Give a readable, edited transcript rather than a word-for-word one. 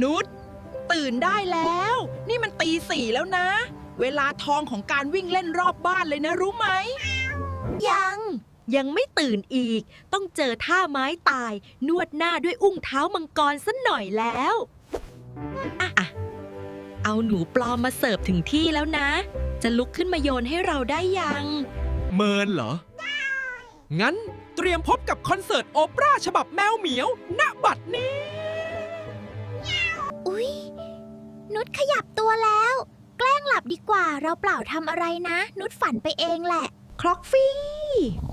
นุชตื่นได้แล้ว นี่มันตี 4แล้วนะ เวลาทองของการวิ่งเล่นรอบบ้านเลยนะรู้ไหม ยังไม่ตื่นอีก ต้องเจอท่าไม้ตาย นวดหน้าด้วยอุ้งเท้ามังกรสักหน่อยแล้วอะเอาหนูปลอมมาเสิร์ฟถึงที่แล้วนะ จะลุกขึ้นมาโยนให้เราได้ยัง เมินเหรอ งั้นเตรียมพบกับคอนเสิร์ตโอเปร่าฉบับแมวเหมียว ณ บัดนี้ อุ๊ย นุชขยับตัวแล้ว แกล้งหลับดีกว่า เราเปล่าทำอะไรนะ นุชฝันไปเองแหละ คล็อกฟี่